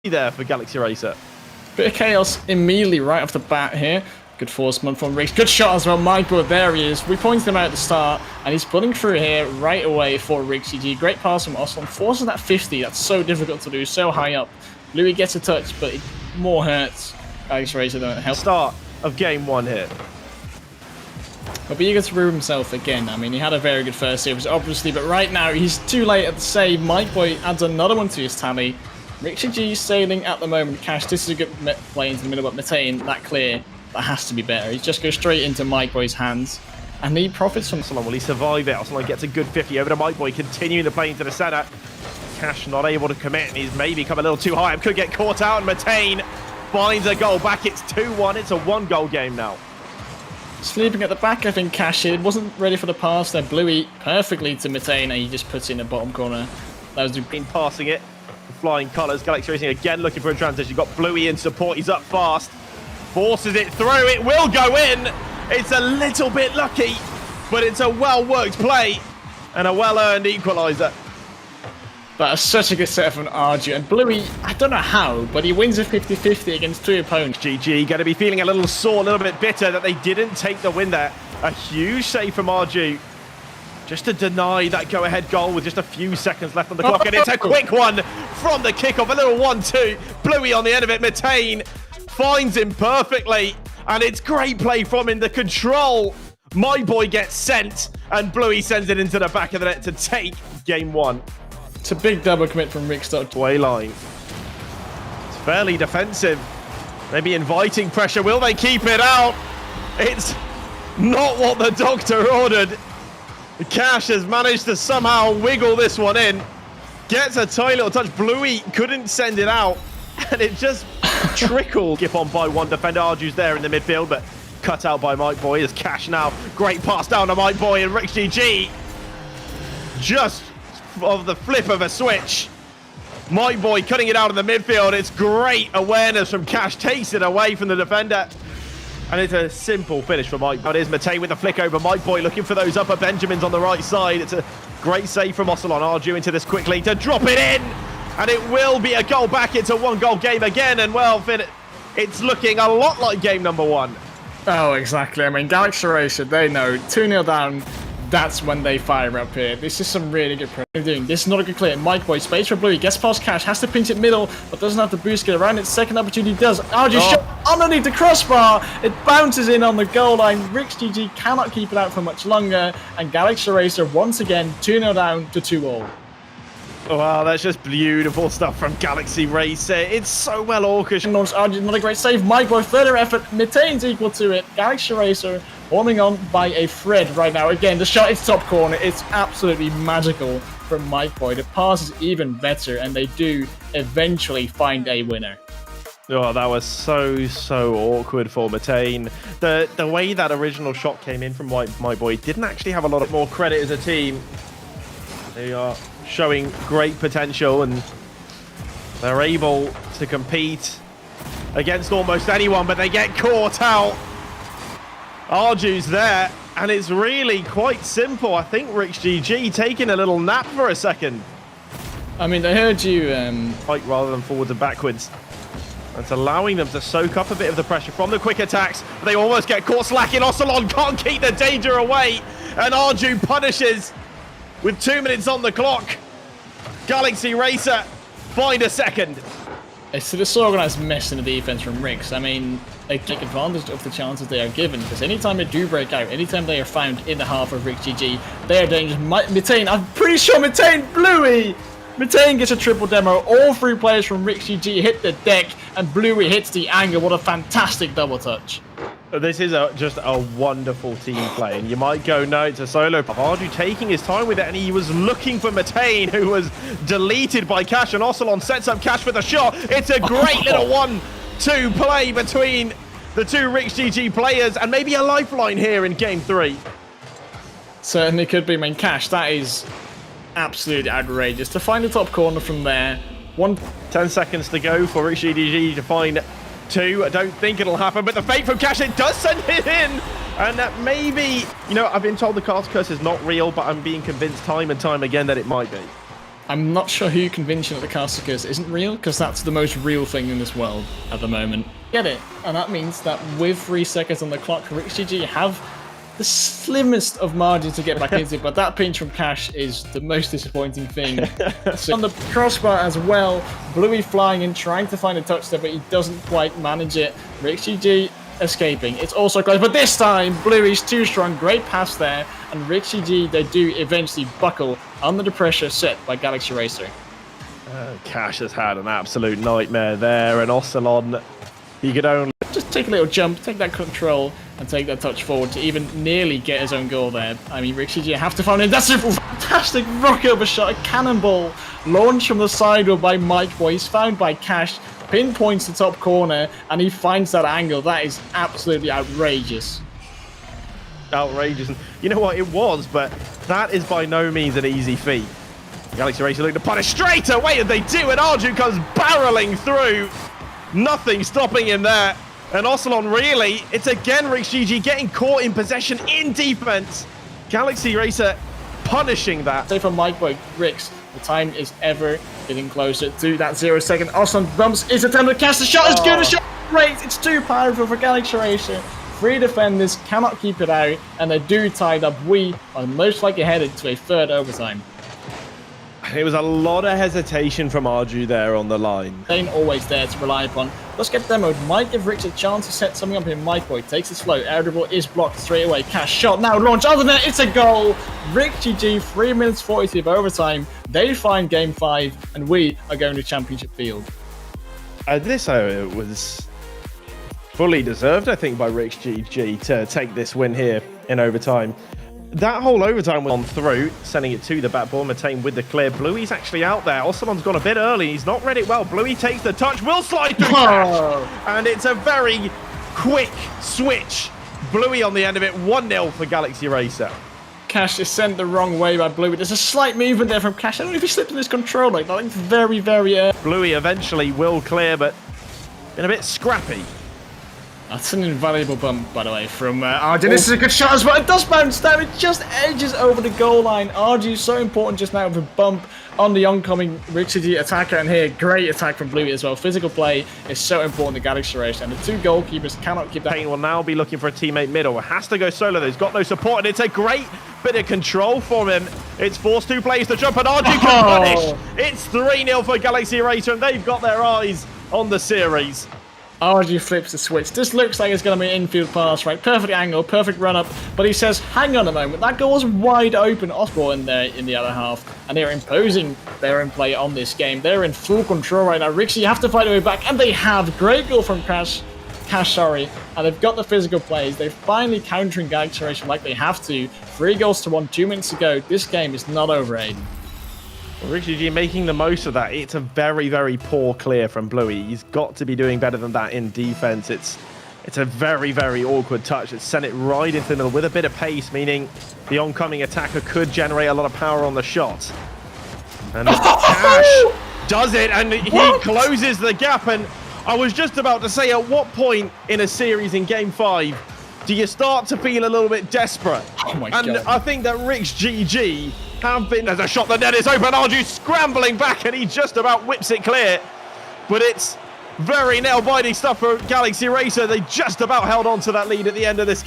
there for Galaxy Racer. Bit of chaos immediately right off the bat here. Good forceman from RIX. Good shot as well. Michael, there he is. We pointed him out at the start, and he's pulling through here right away for RIX GG. Great pass from Oslan. Forces that 50. That's so difficult to do, so high up. Louis gets a touch, but it more hurts Galaxy Racer than it helps. Start of game one here. But be eager to prove himself again. I mean, he had a very good first series, obviously, but right now he's too late at the save. Mike Boy adds another one to his tally. RIX GG sailing at the moment. Cash, this is a good play into the middle, but Matane, that clear. That has to be better. He just goes straight into Mike Boy's hands. And he profits from... Oslan, will he survive it? Oslan gets a good 50 over to Mike Boy, continuing the play into the center. Cash not able to commit, and he's maybe come a little too high. Could get caught out, and Matane finds a goal back. It's 2-1. It's a one-goal game now. Sleeping at the back, I think Cash here. Wasn't ready for the pass there. Bluey perfectly to Matane, and he just puts it in the bottom corner. That was been passing it. Flying colours. Galaxy Racing again looking for a transition. Got Bluey in support. He's up fast. Forces it through. It will go in. It's a little bit lucky, but it's a well-worked play and a well-earned equaliser. That's such a good set from Arju. And Bluey, I don't know how, but he wins a 50-50 against two opponents. GG going to be feeling a little sore, a little bit bitter that they didn't take the win there. A huge save from Arju. Just to deny that go-ahead goal with just a few seconds left on the clock. And it's a quick one from the kickoff. A little 1-2. Bluey on the end of it. Matane finds him perfectly. And it's great play from him. The control. My Boy gets sent. And Bluey sends it into the back of the net to take game one. It's a big double commit from RIX. Way line. It's fairly defensive. Maybe inviting pressure. Will they keep it out? It's not what the doctor ordered. Cash has managed to somehow wiggle this one in. Gets a tiny little touch. Bluey couldn't send it out. And it just trickled. Skip on by one defender. Arju's there in the midfield, but cut out by Mike Boy. There's Cash now. Great pass down to Mike Boy and RIX GG. Just of the flip of a switch. Mike Boy cutting it out in the midfield. It's great awareness from Cash. Takes it away from the defender. And it's a simple finish for Mike. It is Matane with the flick over. Mike Boy looking for those upper Benjamins on the right side. It's a great save from Oslan. Arju into this quickly to drop it in. And it will be a goal back. It's a one-goal game again. And, well, it's looking a lot like game number one. Oh, exactly. I mean, Galaxy Racer, they know 2-0 down. That's when they fire up here. This is some really good pressure doing. This is not a good clear. Mike Boy, space for Bluey, gets past Cash, has to pinch it middle, but doesn't have the boost get around it. Second opportunity does. Arju shot underneath the crossbar. It bounces in on the goal line. RIX GG cannot keep it out for much longer. And Galaxy Racer once again 2-0 down to 2-all. Wow, that's just beautiful stuff from Galaxy Racer. It's so well orchestrated. Arju, not a great save. Mike Boy, further effort. Matane's equal to it. Galaxy Racer warming on by a thread right now. Again, the shot is top corner. It's absolutely magical from Mike Boy. The pass is even better, and they do eventually find a winner. Oh, that was so awkward for Matane. The way that original shot came in from my Boy didn't actually have a lot of more credit as a team. They are showing great potential, and they're able to compete against almost anyone, but they get caught out. Arju's there, and it's really quite simple. I think RIX GG taking a little nap for a second. I mean, I heard you... Fight rather than forwards and backwards. It's allowing them to soak up a bit of the pressure from the quick attacks. But they almost get caught slacking. Oslan can't keep the danger away. And Arju punishes with 2 minutes on the clock. Galaxy Racer find a second. It's a disorganized mess in the defense from RIX. I mean, they take advantage of the chances they are given, because anytime they do break out, anytime they are found in the half of RIX GG, they are dangerous. Matane, I'm pretty sure Matane, Bluey! Matane gets a triple demo. All three players from RIX GG hit the deck, and Bluey hits the angle. What a fantastic double touch. This is just a wonderful team play, and you might go, no, it's a solo. Arju taking his time with it, and he was looking for Matane, who was deleted by Cash, and Oslan sets up Cash for the shot. It's a great little 1-2 play between the two RIX GG players, and maybe a lifeline here in game three. Certainly could be. I mean, Cash, that is absolutely outrageous. To find the top corner from there. 10 seconds to go for RIX GG to find two. I don't think it'll happen, but the fake from Cash, it does send it in. And that maybe, you know, I've been told the cast curse is not real, but I'm being convinced time and time again that it might be. I'm not sure who convinced you that the castle curse isn't real, because that's the most real thing in this world at the moment. Get it? And that means that with 3 seconds on the clock, RIX GG have the slimmest of margins to get back into, but that pinch from Cash is the most disappointing thing. So on the crossbar as well, Bluey flying in, trying to find a touch there, but he doesn't quite manage it. RIX GG escaping. It's also close, but this time Bluey's too strong. Great pass there, and RIX GG, they do eventually buckle under the pressure set by Galaxy Racer. Cash has had an absolute nightmare there, and Ocelon, he could only just take a little jump, take that control, and take that touch forward to even nearly get his own goal there. I mean, RIX GG have to find him. That's a fantastic rock over shot, a cannonball launched from the sidewheel by Mike Boy. He's found by Cash, pinpoints the top corner, and he finds that angle. That is absolutely outrageous. Outrageous. And you know what? It was, but that is by no means an easy feat. Galaxy Racer look to punish straight away, and they do, and Arju comes barreling through. Nothing stopping him there. And Ocelon, really, it's again RIX GG getting caught in possession in defense. Galaxy Racer punishing that. Say for Mike Boy, RIX, the time is ever getting closer to that 0 second. Ocelon bumps his attempt to cast the shot. As good a shot. Great. It's too powerful for Galaxy Racer. 3 defenders cannot keep it out, and they do tie it up. We are most likely headed to a third overtime. It was a lot of hesitation from Arju there on the line. They ain't always there to rely upon. Let's get demoed. Might give RIX a chance to set something up here. Mike Boy takes his float. Air dribble is blocked straight away. Cash shot now launch. Other than that, it's a goal. RIX GG, 3 minutes 40 of overtime. They find game 5, and we are going to championship field. This was fully deserved, I think, by RIX GG to take this win here in overtime. That whole overtime was on through, sending it to the backboard. Matane with the clear. Bluey's actually out there. Ocelon's gone a bit early. He's not read it well. Bluey takes the touch, will slide through Cash. And it's a very quick switch. Bluey on the end of it. 1-0 for Galaxy Racer. Cash is sent the wrong way by Bluey. There's a slight movement there from Cash. I don't know if he slipped in his controller. I think very, very early. Bluey eventually will clear, but been a bit scrappy. That's an invaluable bump, by the way, from Arju. This is a good shot as well. It does bounce down. It just edges over the goal line. Arju so important just now with a bump on the oncoming RIX GG attacker. And here, great attack from Bluey as well. Physical play is so important to Galaxy Racer. And the 2 goalkeepers cannot keep that. Payne will now be looking for a teammate middle. Has to go solo, though. He's got no support. And it's a great bit of control for him. It's forced 2 players to jump, and Arju can punish. It's 3-0 for Galaxy Racer, and they've got their eyes on the series. Arju flips the switch. This looks like it's going to be an infield pass, right? Perfect angle, perfect run up. But he says, hang on a moment. That goal was wide open. Osborne in there in the other half. And they're imposing their own play on this game. They're in full control right now. RIX, you have to fight their way back. And they have. Great goal from Cash, and they've got the physical plays. They're finally countering Galaxy Racer like they have to. 3 goals to 1, 2 minutes to go. This game is not over, Aiden. RIX GG making the most of that. It's a very, very poor clear from Bluey. He's got to be doing better than that in defense. It's a very, very awkward touch. It's sent it right into the middle with a bit of pace, meaning the oncoming attacker could generate a lot of power on the shot. And Cash does it, and he closes the gap. And I was just about to say, at what point in a series in Game 5 do you start to feel a little bit desperate? Oh my God. And I think that RIX GG have been, as a shot, the net is open. Arju scrambling back, and he just about whips it clear. But it's very nail-biting stuff for Galaxy Racer. They just about held on to that lead at the end of this